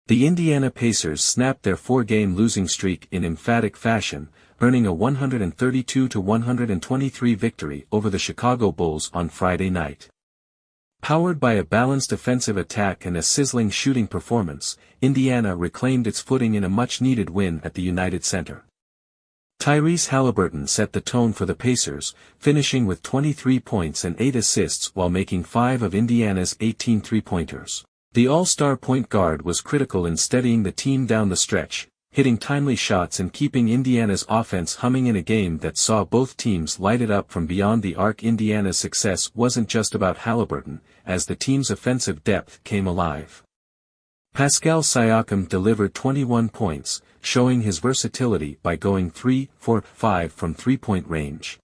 The Indiana Pacers snapped their four-game losing streak in emphatic fashion, earning a 132-123 victory over the Chicago Bulls on Friday night. Powered by a balanced offensive attack and a sizzling shooting performance, Indiana reclaimed its footing in a much-needed win at the United Center. Tyrese Haliburton set the tone for the Pacers, finishing with 23 points and 8 assists while making 5 of Indiana's 18 three-pointers. The all-star point guard was critical in steadying the team down the stretch, hitting timely shots and keeping Indiana's offense humming in a game that saw both teams light it up from beyond the arc. Indiana's success wasn't just about Haliburton, as the team's offensive depth came alive. Pascal Siakam delivered 21 points, showing his versatility by going 3-for-5 from three-point range.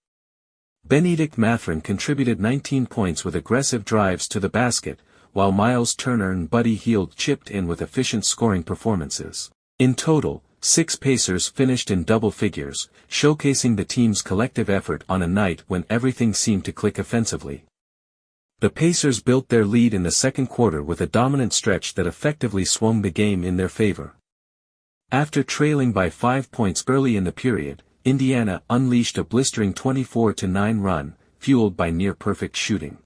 Bennedict Mathurin contributed 19 points with aggressive drives to the basket, while Miles Turner and Buddy Hield chipped in with efficient scoring performances. In total, 6 Pacers finished in double figures, showcasing the team's collective effort on a night when everything seemed to click offensively. The Pacers built their lead in the second quarter with a dominant stretch that effectively swung the game in their favor. After trailing by 5 points early in the period, Indiana unleashed a blistering 24-9 run, fueled by near-perfect shooting.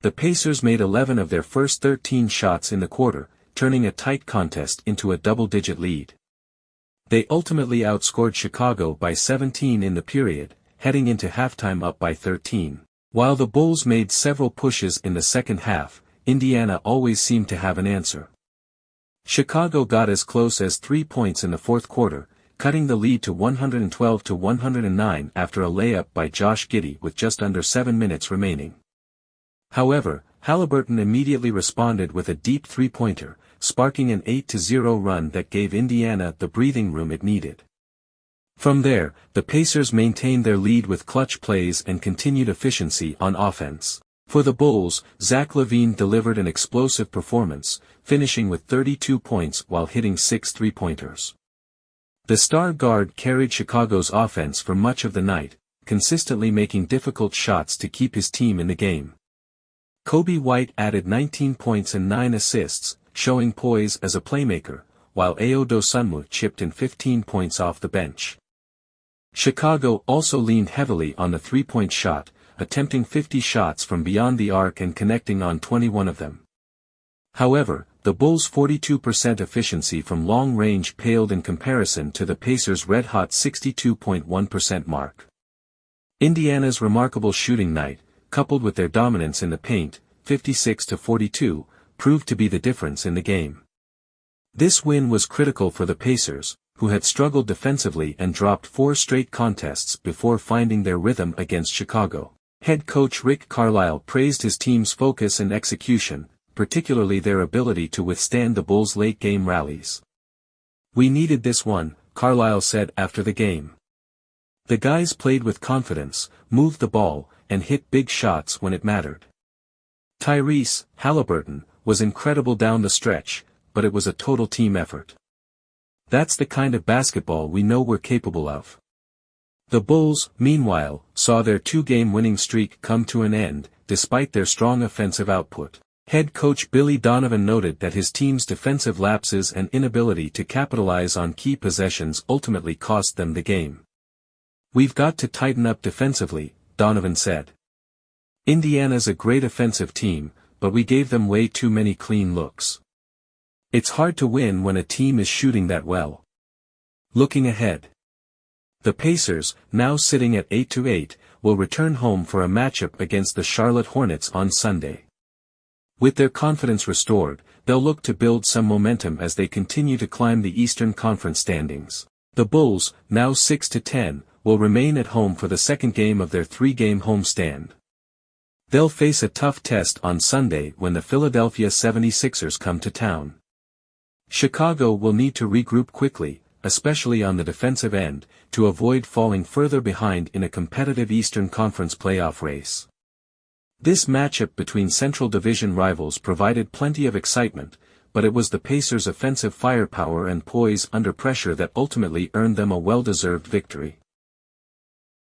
The Pacers made 11 of their first 13 shots in the quarter, turning a tight contest into a double-digit lead. They ultimately outscored Chicago by 17 in the period, heading into halftime up by 13. While the Bulls made several pushes in the second half, Indiana always seemed to have an answer. Chicago got as close as 3 points in the fourth quarter, cutting the lead to 112-109 after a layup by Josh Giddey with just under 7 minutes remaining. However, Haliburton immediately responded with a deep three-pointer, sparking an 8-0 run that gave Indiana the breathing room it needed. From there, the Pacers maintained their lead with clutch plays and continued efficiency on offense. For the Bulls, Zach LaVine delivered an explosive performance, finishing with 32 points while hitting 6 three-pointers. The star guard carried Chicago's offense for much of the night, consistently making difficult shots to keep his team in the game. Kobe White added 19 points and 9 assists, showing poise as a playmaker, while Ayo Dosunmu chipped in 15 points off the bench. Chicago also leaned heavily on the three-point shot, attempting 50 shots from beyond the arc and connecting on 21 of them. However, the Bulls' 42% efficiency from long range paled in comparison to the Pacers' red-hot 62.1% mark. Indiana's remarkable shooting night, coupled with their dominance in the paint, 56-42, proved to be the difference in the game. This win was critical for the Pacers, who had struggled defensively and dropped 4 straight contests before finding their rhythm against Chicago. Head coach Rick Carlisle praised his team's focus and execution, particularly their ability to withstand the Bulls' late-game rallies. "We needed this one," Carlisle said after the game. "The guys played with confidence, moved the ball, and hit big shots when it mattered." Tyrese Haliburton was incredible down the stretch, but it was a total team effort. "That's the kind of basketball we know we're capable of." The Bulls, meanwhile, saw their 2-game winning streak come to an end, despite their strong offensive output. Head coach Billy Donovan noted that his team's defensive lapses and inability to capitalize on key possessions ultimately cost them the game. "We've got to tighten up defensively," Donovan said. "Indiana's a great offensive team, but we gave them way too many clean looks. It's hard to win when a team is shooting that well." Looking ahead, the Pacers, now sitting at 8-8, will return home for a matchup against the Charlotte Hornets on Sunday. With their confidence restored, they'll look to build some momentum as they continue to climb the Eastern Conference standings. The Bulls, now 6-10, will remain at home for the second game of their 3-game homestand. They'll face a tough test on Sunday when the Philadelphia 76ers come to town. Chicago will need to regroup quickly, especially on the defensive end, to avoid falling further behind in a competitive Eastern Conference playoff race. This matchup between Central Division rivals provided plenty of excitement, but it was the Pacers' offensive firepower and poise under pressure that ultimately earned them a well-deserved victory.